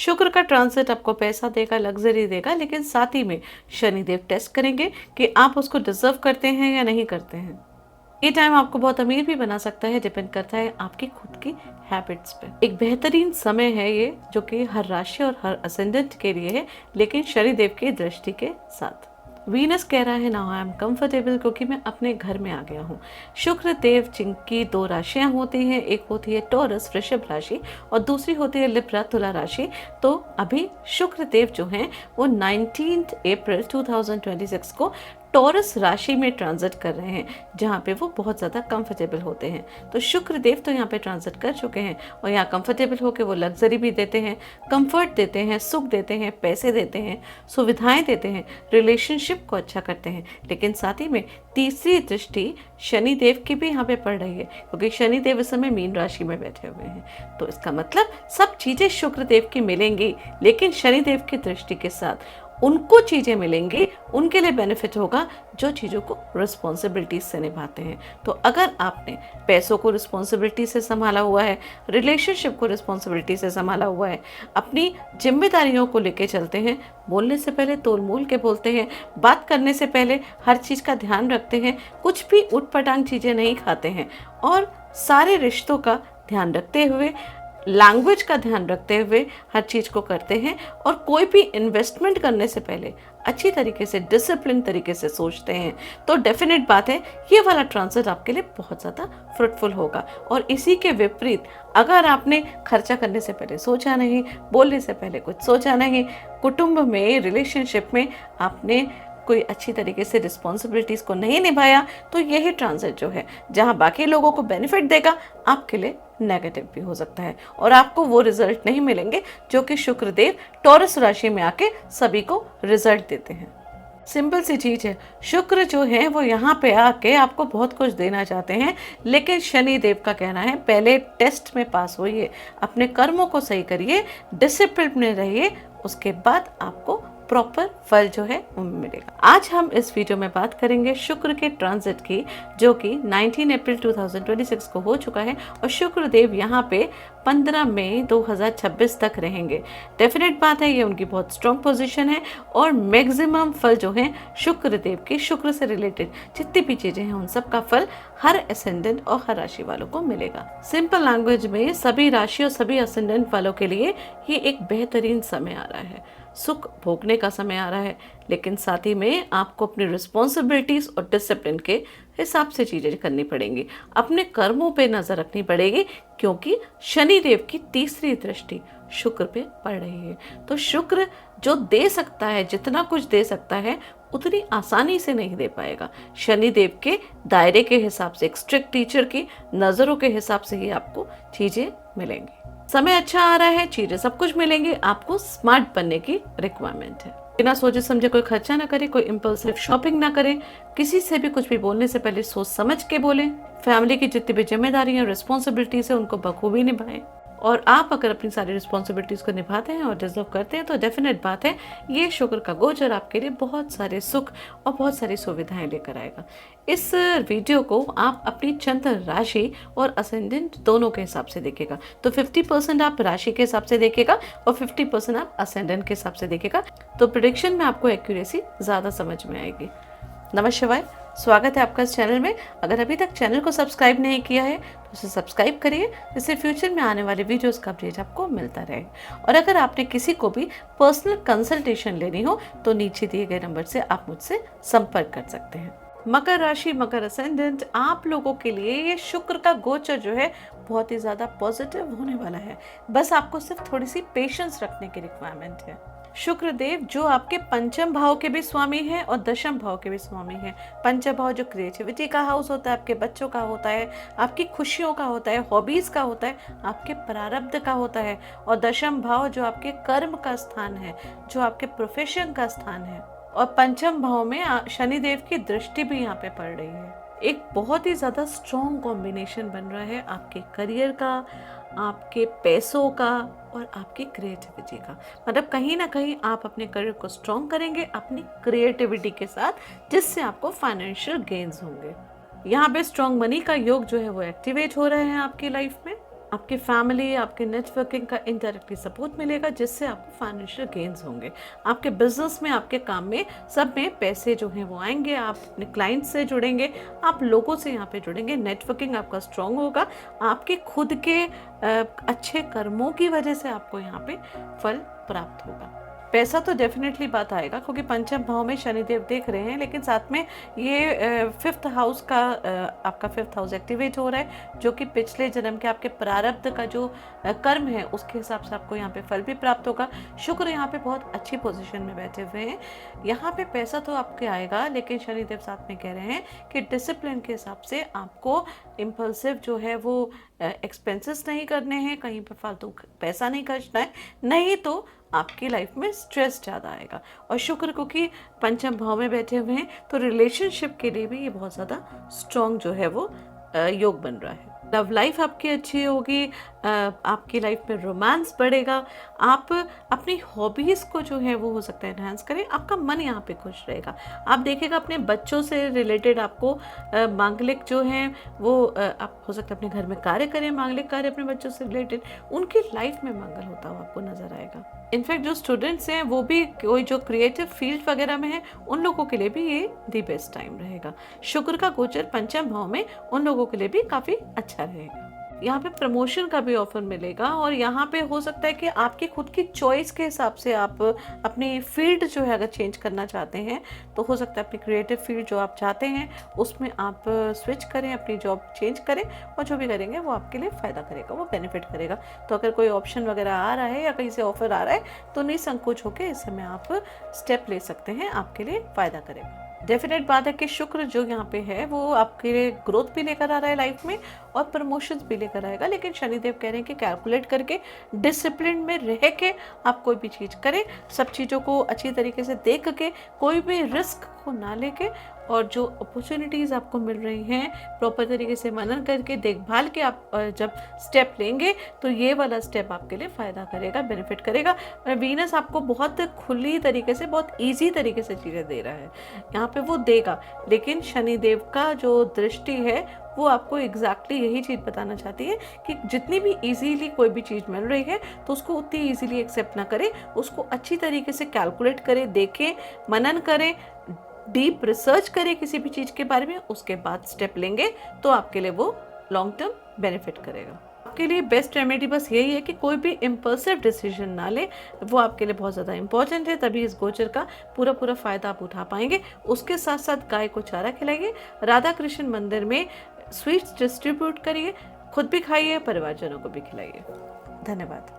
शुक्र का ट्रांजिट आपको पैसा देगा, लग्जरी देगा, लेकिन साथ ही में शनिदेव टेस्ट करेंगे कि आप उसको डिजर्व करते हैं या नहीं करते हैं। ये टाइम आपको बहुत अमीर भी बना सकता है, डिपेंड करता है आपकी खुद की हैबिट्स पे। एक बेहतरीन समय है ये, जो कि हर राशि और हर असेंडेंट के लिए है, लेकिन शनिदेव की दृष्टि के साथ। वीनस कह रहा है नाउ आई एम कंफर्टेबल, क्योंकि मैं अपने घर में आ गया हूँ। शुक्र देव जिनकी दो राशियां होती हैं, एक होती है टॉरस वृषभ राशि और दूसरी होती है लिब्रा तुला राशि। तो अभी शुक्र देव जो हैं वो 19 अप्रैल 2026 को टॉरस राशि में ट्रांजिट कर रहे हैं, जहाँ पे वो बहुत ज़्यादा कंफर्टेबल होते हैं। तो शुक्र देव तो यहाँ पे ट्रांजिट कर चुके हैं और यहाँ कंफर्टेबल होकर वो लग्जरी भी देते हैं, कंफर्ट देते हैं, सुख देते हैं, पैसे देते हैं, सुविधाएं देते हैं, रिलेशनशिप को अच्छा करते हैं। लेकिन साथ ही में तीसरी दृष्टि शनिदेव की भी यहाँ पे पड़ रही है, क्योंकि शनिदेव इस समय मीन राशि में बैठे हुए हैं। तो इसका मतलब सब चीज़ें शुक्र देव की मिलेंगी, लेकिन शनिदेव की दृष्टि के साथ उनको चीज़ें मिलेंगी, उनके लिए बेनिफिट होगा जो चीज़ों को रिस्पॉन्सिबिलिटी से निभाते हैं। तो अगर आपने पैसों को रिस्पॉन्सिबिलिटी से संभाला हुआ है, रिलेशनशिप को रिस्पॉन्सिबिलिटी से संभाला हुआ है, अपनी जिम्मेदारियों को लेके चलते हैं, बोलने से पहले तोल मोल के बोलते हैं, बात करने से पहले हर चीज़ का ध्यान रखते हैं, कुछ भी उटपटांग चीज़ें नहीं खाते हैं और सारे रिश्तों का ध्यान रखते हुए, लैंग्वेज का ध्यान रखते हुए हर चीज़ को करते हैं और कोई भी इन्वेस्टमेंट करने से पहले अच्छी तरीके से, डिसिप्लिन तरीके से सोचते हैं, तो डेफिनेट बात है ये वाला ट्रांजिट आपके लिए बहुत ज़्यादा फ्रूटफुल होगा। और इसी के विपरीत अगर आपने खर्चा करने से पहले सोचा नहीं, बोलने से पहले कुछ सोचा नहीं, कुटुंब में, रिलेशनशिप में आपने कोई अच्छी तरीके से रिस्पॉन्सिबिलिटीज़ को नहीं निभाया, तो यही ट्रांजिट जो है जहां बाकी लोगों को बेनिफिट देगा, आपके लिए नेगेटिव भी हो सकता है और आपको वो रिजल्ट नहीं मिलेंगे जो कि शुक्र देव टॉरस राशि में आके सभी को रिजल्ट देते हैं। सिंपल सी चीज़ है, शुक्र जो है वो यहाँ पे आके आपको बहुत कुछ देना चाहते हैं, लेकिन शनि देव का कहना है पहले टेस्ट में पास होइए, अपने कर्मों को सही करिए, डिसिप्लिन में रहिए, उसके बाद आपको प्रॉपर फल जो है वो मिलेगा। आज हम इस वीडियो में बात करेंगे शुक्र के ट्रांजिट की, जो कि 19 अप्रैल 2026 को हो चुका है और शुक्र देव यहाँ पे 15 मई 2026 तक रहेंगे। डेफिनेट बात है ये उनकी बहुत स्ट्रॉन्ग पोजीशन है और मैक्सिमम फल जो है शुक्र देव की, शुक्र से रिलेटेड जितनी भी चीजें हैं उन सब का फल हर असेंडेंट और हर राशि वालों को मिलेगा। सिंपल लैंग्वेज में सभी राशि और सभी असेंडेंट वालों के लिए ये एक बेहतरीन समय आ रहा है, सुख भोगने का समय आ रहा है, लेकिन साथ ही में आपको अपनी रिस्पॉन्सिबिलिटीज और डिसिप्लिन के हिसाब से चीजें करनी पड़ेंगी, अपने कर्मों पे नजर रखनी पड़ेगी, क्योंकि शनिदेव की तीसरी दृष्टि शुक्र पे पड़ रही है। तो शुक्र जो दे सकता है, जितना कुछ दे सकता है, उतनी आसानी से नहीं दे पाएगा। शनिदेव के दायरे के हिसाब से, एक स्ट्रिक्ट टीचर की नजरों के हिसाब से ही आपको चीजें मिलेंगी। समय अच्छा आ रहा है, चीजें सब कुछ मिलेंगी, आपको स्मार्ट बनने की रिक्वायरमेंट है। बिना सोचे समझे कोई खर्चा ना करें, कोई इम्पल्सिव शॉपिंग ना करें, किसी से भी कुछ भी बोलने से पहले सोच समझ के बोलें, फैमिली की जितनी भी जिम्मेदारियां, रिस्पॉन्सिबिलिटीज है उनको बखूबी निभाएं। और आप अगर अपनी सारी रिस्पॉन्सिबिलिटीज को निभाते हैं और डिजर्व करते हैं, तो डेफिनेट बात है ये शुक्र का गोचर आपके लिए बहुत सारे सुख और बहुत सारी सुविधाएं लेकर आएगा। इस वीडियो को आप अपनी चंद्र राशि और असेंडेंट दोनों के हिसाब से देखिएगा। तो 50% आप राशि के हिसाब से देखिएगा और 50% आप असेंडेंट के हिसाब से देखिएगा, तो प्रेडिक्शन में आपको एक्यूरेसी ज़्यादा समझ में आएगी। नमः शिवाय, स्वागत है आपका इस चैनल में। अगर अभी तक चैनल को सब्सक्राइब नहीं किया है तो उसे सब्सक्राइब करिए, जिससे फ्यूचर में आने वाले वीडियोस का अपडेट आपको मिलता रहे। और अगर आपने किसी को भी पर्सनल कंसल्टेशन लेनी हो तो नीचे दिए गए नंबर से आप मुझसे संपर्क कर सकते हैं। मकर राशि, मकर असेंडेंट, आप लोगों के लिए ये शुक्र का गोचर जो है बहुत ही ज़्यादा पॉजिटिव होने वाला है। बस आपको सिर्फ थोड़ी सी पेशेंस रखने की रिक्वायरमेंट है। शुक्र देव जो आपके पंचम भाव के भी स्वामी हैं और दशम भाव के भी स्वामी हैं। पंचम भाव जो क्रिएटिविटी का हाउस होता है, आपके बच्चों का होता है, आपकी खुशियों का होता है, हॉबीज का होता है, आपके प्रारब्ध का होता है। और दशम भाव जो आपके कर्म का स्थान है, जो आपके प्रोफेशन का स्थान है। और पंचम भाव में शनिदेव की दृष्टि भी यहाँ पे पड़ रही है। एक बहुत ही ज्यादा स्ट्रॉन्ग कॉम्बिनेशन बन रहा है आपके करियर का, आपके पैसों का और आपकी क्रिएटिविटी का। मतलब कहीं ना कहीं आप अपने करियर को स्ट्रॉन्ग करेंगे अपनी क्रिएटिविटी के साथ, जिससे आपको फाइनेंशियल गेन्स होंगे। यहाँ पे स्ट्रॉन्ग मनी का योग जो है वो एक्टिवेट हो रहे हैं आपकी लाइफ में। आपकी फैमिली, आपके नेटवर्किंग का इनडायरेक्टली सपोर्ट मिलेगा, जिससे आपको फाइनेंशियल गेन्स होंगे। आपके बिजनेस में, आपके काम में, सब में पैसे जो हैं वो आएंगे। आप अपने क्लाइंट से जुड़ेंगे, आप लोगों से यहाँ पे जुड़ेंगे, नेटवर्किंग आपका स्ट्रांग होगा। आपके खुद के अच्छे कर्मों की वजह से आपको यहाँ पे फल प्राप्त होगा। पैसा तो डेफिनेटली बात आएगा, क्योंकि पंचम भाव में शनिदेव देख रहे हैं, लेकिन साथ में ये फिफ्थ हाउस का आपका फिफ्थ हाउस एक्टिवेट हो रहा है, जो कि पिछले जन्म के आपके प्रारब्ध का जो कर्म है उसके हिसाब से आपको यहाँ पे फल भी प्राप्त होगा। शुक्र यहाँ पे बहुत अच्छी पोजीशन में बैठे हुए हैं। यहाँ पे पैसा तो आपके आएगा, लेकिन शनिदेव साथ में कह रहे हैं कि डिसिप्लिन के हिसाब से आपको इम्पल्सिव जो है वो एक्सपेंसेस नहीं करने हैं, कहीं पर फालतू पैसा नहीं खर्चना है, नहीं तो आपकी लाइफ में स्ट्रेस ज़्यादा आएगा। और शुक्र क्योंकि पंचम भाव में बैठे हुए हैं, तो रिलेशनशिप के लिए भी ये बहुत ज़्यादा स्ट्रॉन्ग जो है वो योग बन रहा है। लव लाइफ आपकी अच्छी होगी, आपकी लाइफ में रोमांस बढ़ेगा। आप अपनी हॉबीज़ को जो है वो हो सकता है एनहांस करें, आपका मन यहाँ पे खुश रहेगा। आप देखिएगा अपने बच्चों से रिलेटेड आपको मांगलिक जो हैं वो आप हो सकता है अपने घर में कार्य करें, मांगलिक कार्य अपने बच्चों से रिलेटेड, उनकी लाइफ में मंगल होता हुआ आपको नजर आएगा। इनफैक्ट जो स्टूडेंट्स हैं वो भी कोई जो क्रिएटिव फील्ड वगैरह में है, उन लोगों के लिए भी ये दी बेस्ट टाइम रहेगा। शुक्र का गोचर पंचम भाव में उन लोगों के लिए भी काफ़ी अच्छा रहेगा। यहाँ पे प्रमोशन का भी ऑफर मिलेगा, और यहाँ पे हो सकता है कि आपकी खुद की चॉइस के हिसाब से आप अपनी फील्ड जो है अगर चेंज करना चाहते हैं, तो हो सकता है अपनी क्रिएटिव फील्ड जो आप चाहते हैं उसमें आप स्विच करें, अपनी जॉब चेंज करें, और जो भी करेंगे वो आपके लिए फ़ायदा करेगा, वो बेनिफिट करेगा। तो अगर कोई ऑप्शन वगैरह आ रहा है या कहीं से ऑफर आ रहा है, तो निसंकोच होकर इस समय आप स्टेप ले सकते हैं, आपके लिए फ़ायदा करेगा। डेफिनेट बात है कि शुक्र जो यहाँ पे है वो आपके लिए ग्रोथ भी लेकर आ रहा है लाइफ में, और प्रमोशंस भी लेकर आएगा। लेकिन शनिदेव कह रहे हैं कि कैलकुलेट करके, डिसिप्लिन में रह के आप कोई भी चीज़ करें, सब चीज़ों को अच्छी तरीके से देख के, कोई भी रिस्क को ना लेके, और जो अपॉर्चुनिटीज़ आपको मिल रही हैं प्रॉपर तरीके से मनन करके, देखभाल के आप जब स्टेप लेंगे, तो ये वाला स्टेप आपके लिए फ़ायदा करेगा, बेनिफिट करेगा। वीनस आपको बहुत खुली तरीके से, बहुत ईजी तरीके से चीज़ें दे रहा है, यहाँ पे वो देगा। लेकिन शनिदेव का जो दृष्टि है वो आपको एग्जैक्टली यही चीज़ बताना चाहती है कि जितनी भी इजीली कोई भी चीज़ मिल रही है, तो उसको उतनी इजीली एक्सेप्ट ना करें, उसको अच्छी तरीके से कैलकुलेट करें, देखें, मनन करें, डीप रिसर्च करें किसी भी चीज़ के बारे में, उसके बाद स्टेप लेंगे तो आपके लिए वो लॉन्ग टर्म बेनिफिट करेगा। आपके लिए बेस्ट रेमेडी बस यही है कि कोई भी इम्पल्सिव डिसीजन ना ले, वो आपके लिए बहुत ज़्यादा इंपॉर्टेंट है, तभी इस गोचर का पूरा फ़ायदा आप उठा पाएंगे। उसके साथ साथ गाय को चारा खिलाइए, राधा कृष्ण मंदिर में स्वीट्स डिस्ट्रीब्यूट करिए, खुद भी खाइए, परिवारजनों को भी खिलाइए। धन्यवाद।